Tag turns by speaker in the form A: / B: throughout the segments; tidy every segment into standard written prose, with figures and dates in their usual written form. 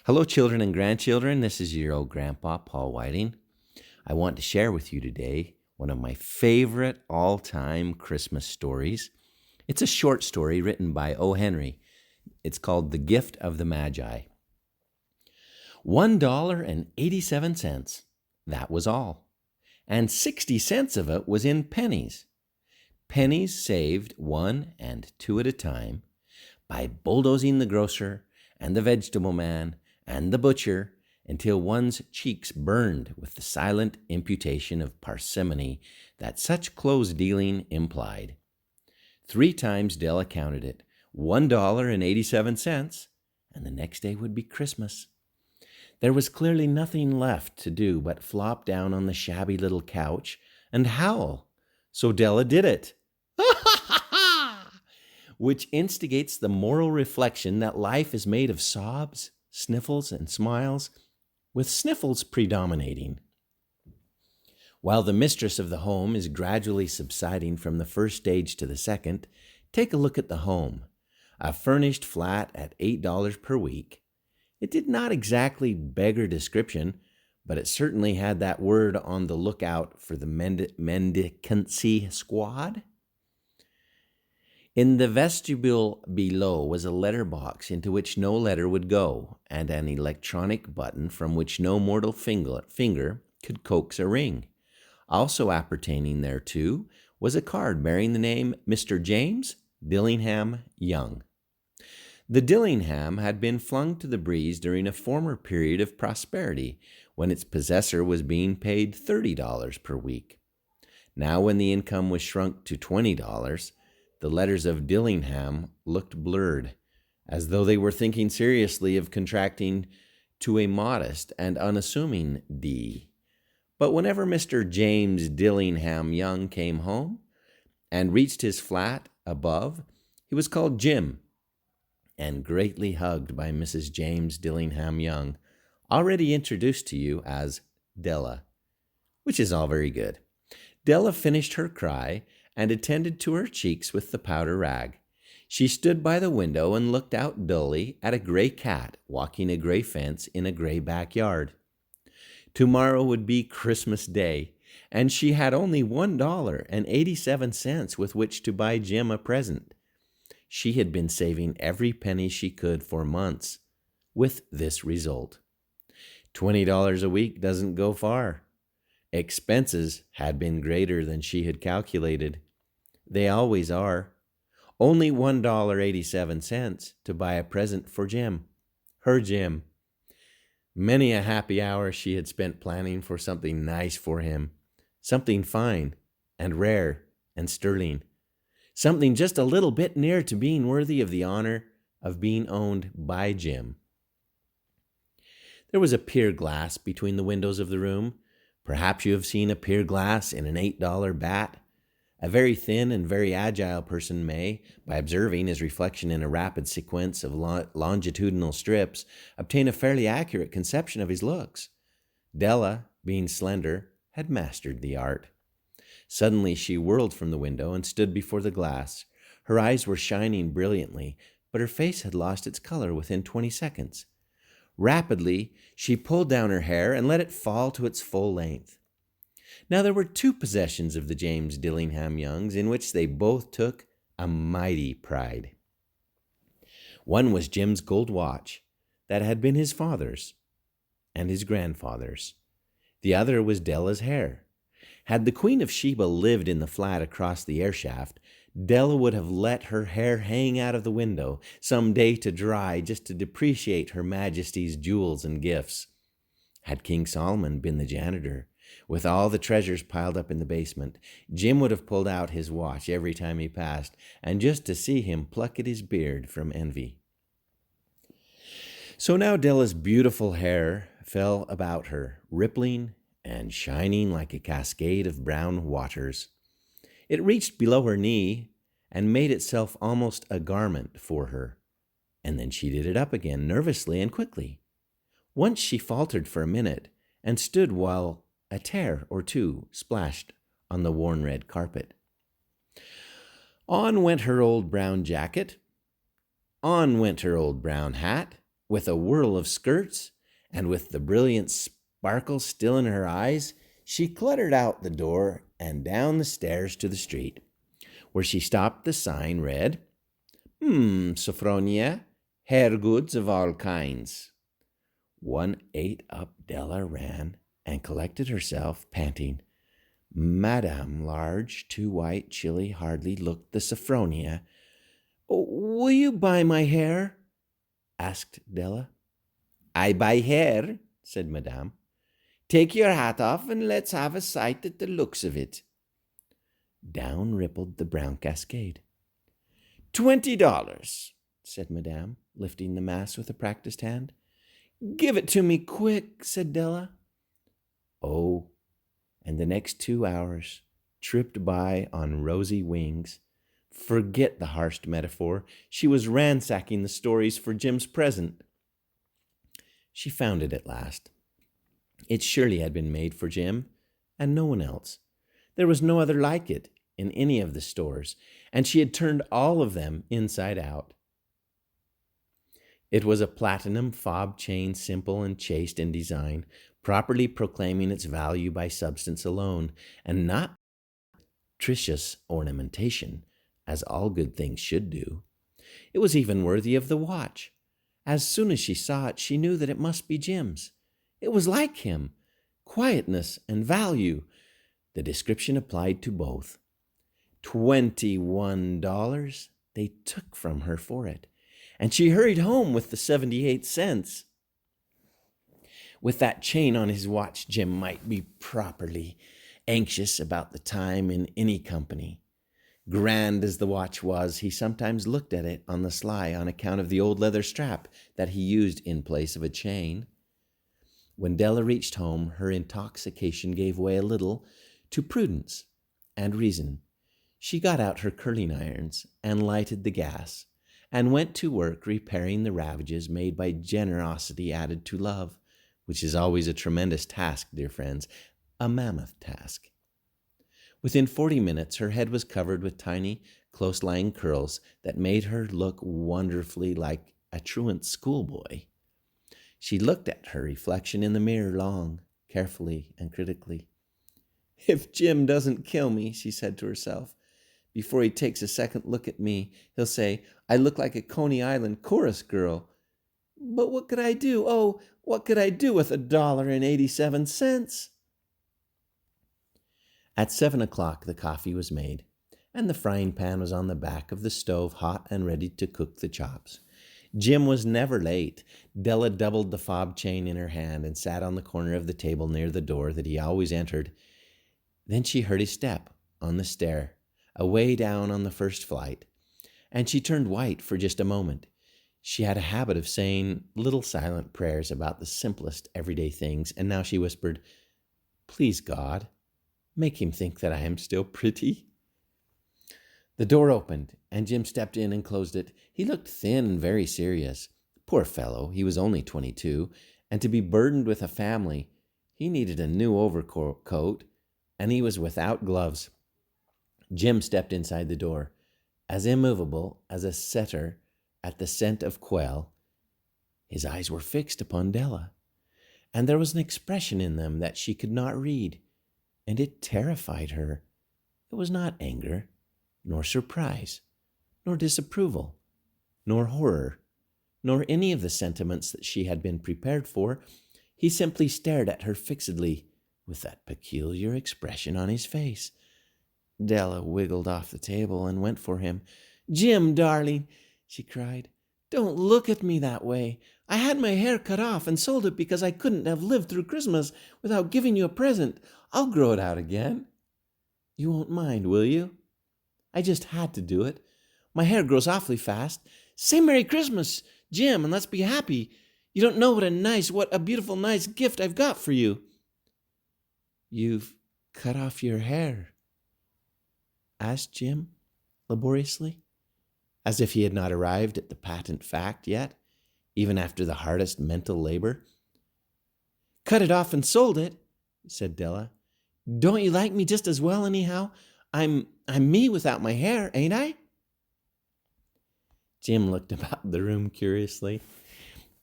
A: Hello, children and grandchildren. This is your old grandpa, Paul Whiting. I want to share with you today one of my favorite all-time Christmas stories. It's a short story written by O. Henry. It's called The Gift of the Magi. $1.87, that was all. And 60 cents of it was in pennies. Pennies saved 1 and 2 at a time by bulldozing the grocer and the vegetable man and the butcher until one's cheeks burned with the silent imputation of parsimony that such close dealing implied. 3 times Della counted it, $1.87, and the next day would be Christmas. There was clearly nothing left to do but flop down on the shabby little couch and howl. So Della did it. Which instigates the moral reflection that life is made of sobs, sniffles, and smiles, with sniffles predominating. While the mistress of the home is gradually subsiding from the first stage to the second, take a look at the home. A furnished flat at $8 per week. It did not exactly beggar description, but it certainly had that word on the lookout for the mendicancy squad. In the vestibule below was a letter box into which no letter would go, and an electronic button from which no mortal finger could coax a ring. Also appertaining thereto was a card bearing the name Mr. James Dillingham Young. The Dillingham had been flung to the breeze during a former period of prosperity, when its possessor was being paid $30 per week. Now, when the income was shrunk to $20, the letters of Dillingham looked blurred, as though they were thinking seriously of contracting to a modest and unassuming D. But whenever Mr. James Dillingham Young came home and reached his flat above, he was called Jim, and greatly hugged by Mrs. James Dillingham Young, already introduced to you as Della, which is all very good. Della finished her cry and attended to her cheeks with the powder rag. She stood by the window and looked out dully at a gray cat walking a gray fence in a gray backyard. Tomorrow would be Christmas Day, and she had only $1.87 with which to buy Jim a present. She had been saving every penny she could for months, with this result. $20 a week doesn't go far. Expenses had been greater than she had calculated. They always are. Only $1.87 to buy a present for Jim, her Jim. Many a happy hour she had spent planning for something nice for him, something fine and rare and sterling, something just a little bit near to being worthy of the honor of being owned by Jim. There was a pier glass between the windows of the room. Perhaps you have seen a pier glass in an $8 bat. A very thin and very agile person may, by observing his reflection in a rapid sequence of longitudinal strips, obtain a fairly accurate conception of his looks. Della, being slender, had mastered the art. Suddenly she whirled from the window and stood before the glass. Her eyes were shining brilliantly, but her face had lost its color within 20 seconds. Rapidly, she pulled down her hair and let it fall to its full length. Now there were 2 possessions of the James Dillingham Youngs in which they both took a mighty pride. One was Jim's gold watch, that had been his father's and his grandfather's. The other was Della's hair. Had the Queen of Sheba lived in the flat across the air shaft, Della would have let her hair hang out of the window some day to dry, just to depreciate Her Majesty's jewels and gifts. Had King Solomon been the janitor, with all the treasures piled up in the basement, Jim would have pulled out his watch every time he passed, and just to see him pluck at his beard from envy. So now Della's beautiful hair fell about her, rippling and shining like a cascade of brown waters. It reached below her knee and made itself almost a garment for her, and then she did it up again nervously and quickly. Once she faltered for a minute and stood while a tear or two splashed on the worn red carpet. On went her old brown jacket, on went her old brown hat, With a whirl of skirts and with the brilliant sparkle still in her eyes, she cluttered out the door and down the stairs to the street, where she stopped. The sign read, Sophronia, hair goods of all kinds. One ate-up Della ran and collected herself, panting. Madame Large, too white, chilly, hardly looked the Sophronia. Will you buy my hair? Asked Della. I buy hair, said Madame. Take your hat off and let's have a sight at the looks of it. Down rippled the brown cascade. $20, said Madame, lifting the mass with a practiced hand. Give it to me quick, said Della. Oh, and the next 2 hours tripped by on rosy wings. Forget the harsh metaphor. She was ransacking the stories for Jim's present. She found it at last. It surely had been made for Jim, and no one else. There was no other like it in any of the stores, and she had turned all of them inside out. It was a platinum fob chain, simple and chaste in design, properly proclaiming its value by substance alone, and not meretricious ornamentation, as all good things should do. It was even worthy of the watch. As soon as she saw it, she knew that it must be Jim's. It was like him, quietness and value. The description applied to both. $21 they took from her for it, and she hurried home with the 78 cents. With that chain on his watch, Jim might be properly anxious about the time in any company. Grand as the watch was, he sometimes looked at it on the sly on account of the old leather strap that he used in place of a chain. When Della reached home, her intoxication gave way a little to prudence and reason. She got out her curling irons and lighted the gas, and went to work repairing the ravages made by generosity added to love, which is always a tremendous task, dear friends, a mammoth task. Within 40 minutes, her head was covered with tiny, close-lying curls that made her look wonderfully like a truant schoolboy. She looked at her reflection in the mirror long, carefully and critically. If Jim doesn't kill me, she said to herself, before he takes a second look at me, he'll say, I look like a Coney Island chorus girl. But what could I do? Oh, what could I do with $1.87? At 7 o'clock, the coffee was made, and the frying pan was on the back of the stove, hot and ready to cook the chops. Jim was never late. Della doubled the fob chain in her hand and sat on the corner of the table near the door that he always entered. Then she heard his step on the stair, away down on the first flight, and she turned white for just a moment. She had a habit of saying little silent prayers about the simplest everyday things, and now she whispered, Please, God, make him think that I am still pretty. The door opened, and Jim stepped in and closed it. He looked thin and very serious. Poor fellow, he was only 22, and to be burdened with a family, he needed a new overcoat, and he was without gloves. Jim stepped inside the door, as immovable as a setter at the scent of quail. His eyes were fixed upon Della, and there was an expression in them that she could not read, and it terrified her. It was not anger, nor surprise, nor disapproval, nor horror, nor any of the sentiments that she had been prepared for. He simply stared at her fixedly, with that peculiar expression on his face. Della wiggled off the table and went for him. Jim, darling, she cried, don't look at me that way. I had my hair cut off and sold it because I couldn't have lived through Christmas without giving you a present. I'll grow it out again. You won't mind, will you? I just had to do it. My hair grows awfully fast. Say Merry Christmas, Jim, and let's be happy. You don't know what a beautiful, nice gift I've got for you. You've cut off your hair? Asked Jim laboriously, as if he had not arrived at the patent fact yet, even after the hardest mental labor. Cut it off and sold it, said Della. Don't you like me just as well anyhow? I'm me without my hair, ain't I? Jim looked about the room curiously.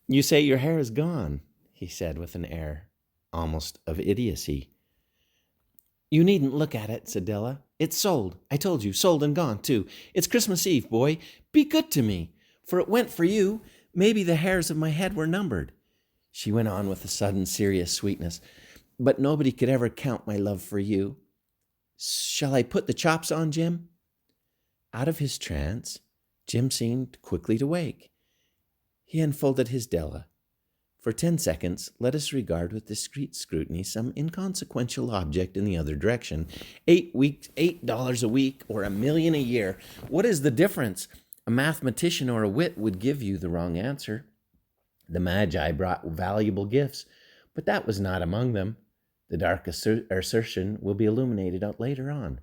A: You say your hair is gone, he said with an air almost of idiocy. You needn't look at it, said Della. It's sold. I told you, sold and gone, too. It's Christmas Eve, boy. Be good to me, for it went for you. Maybe the hairs of my head were numbered. She went on with a sudden serious sweetness. But nobody could ever count my love for you. Shall I put the chops on, Jim? Out of his trance, Jim seemed quickly to wake. He unfolded his Della. For 10 seconds, let us regard with discreet scrutiny some inconsequential object in the other direction. $8 a week, or $1 million a year. What is the difference? A mathematician or a wit would give you the wrong answer. The Magi brought valuable gifts, but that was not among them. The dark assertion will be illuminated out later on.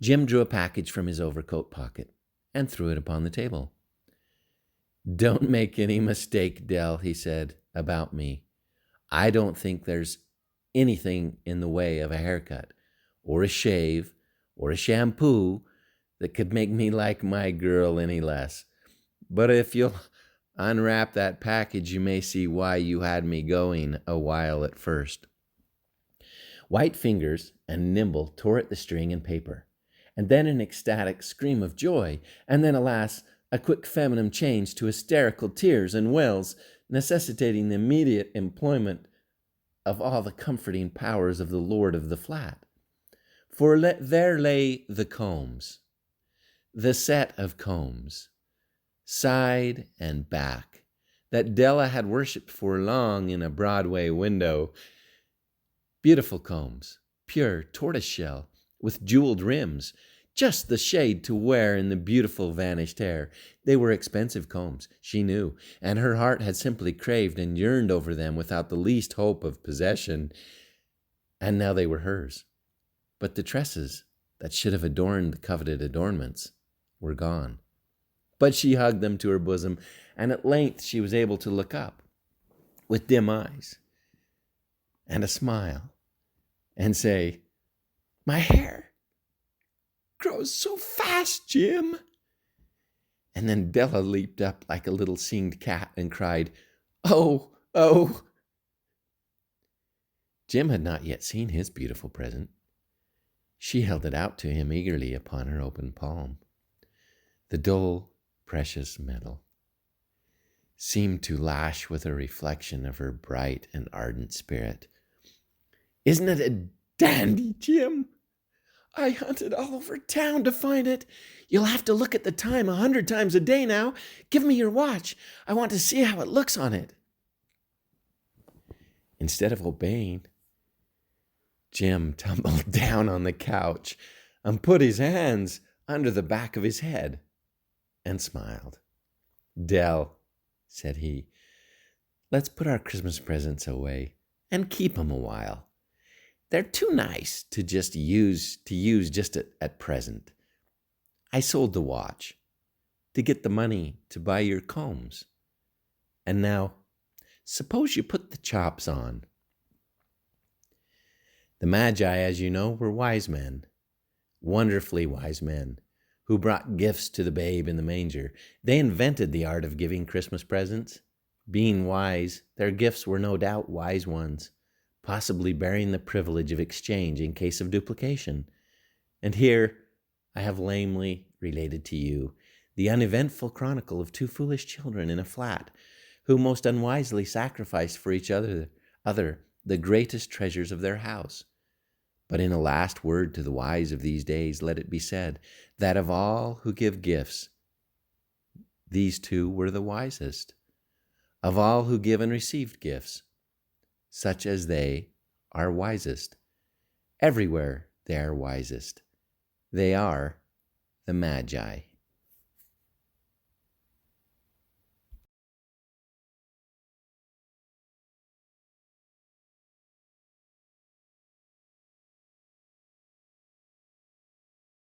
A: Jim drew a package from his overcoat pocket and threw it upon the table. Don't make any mistake, Dell, he said, about me. I don't think there's anything in the way of a haircut or a shave or a shampoo that could make me like my girl any less. But if you'll unwrap that package, you may see why you had me going a while at first. White fingers and nimble tore at the string and paper, and then an ecstatic scream of joy, and then, alas, a quick feminine change to hysterical tears and wails, necessitating the immediate employment of all the comforting powers of the lord of the flat. For there lay the combs, the set of combs, side and back, that Della had worshipped for long in a Broadway window. Beautiful combs, pure tortoiseshell, with jeweled rims, just the shade to wear in the beautiful vanished hair. They were expensive combs, she knew, and her heart had simply craved and yearned over them without the least hope of possession. And now they were hers. But the tresses that should have adorned the coveted adornments were gone. But she hugged them to her bosom, and at length she was able to look up with dim eyes and a smile and say, "My hair grows so fast, Jim." And then Della leaped up like a little singed cat and cried, "Oh, oh." Jim had not yet seen his beautiful present. She held it out to him eagerly upon her open palm. The dull, precious metal seemed to lash with a reflection of her bright and ardent spirit. "Isn't it a dandy, Jim? I hunted all over town to find it. You'll have to look at the time 100 times a day now. Give me your watch. I want to see how it looks on it." Instead of obeying, Jim tumbled down on the couch and put his hands under the back of his head and smiled. "Dell," said he, "let's put our Christmas presents away and keep 'em a while. They're too nice to use just at present. I sold the watch to get the money to buy your combs. And now, suppose you put the chops on." The Magi, as you know, were wise men, wonderfully wise men, who brought gifts to the babe in the manger. They invented the art of giving Christmas presents. Being wise, their gifts were no doubt wise ones, possibly bearing the privilege of exchange in case of duplication. And here I have lamely related to you the uneventful chronicle of two foolish children in a flat, who most unwisely sacrificed for each other the greatest treasures of their house. But in a last word to the wise of these days, let it be said that of all who give gifts, these two were the wisest. Of all who give and received gifts, such as they are wisest. Everywhere they are wisest. They are the Magi.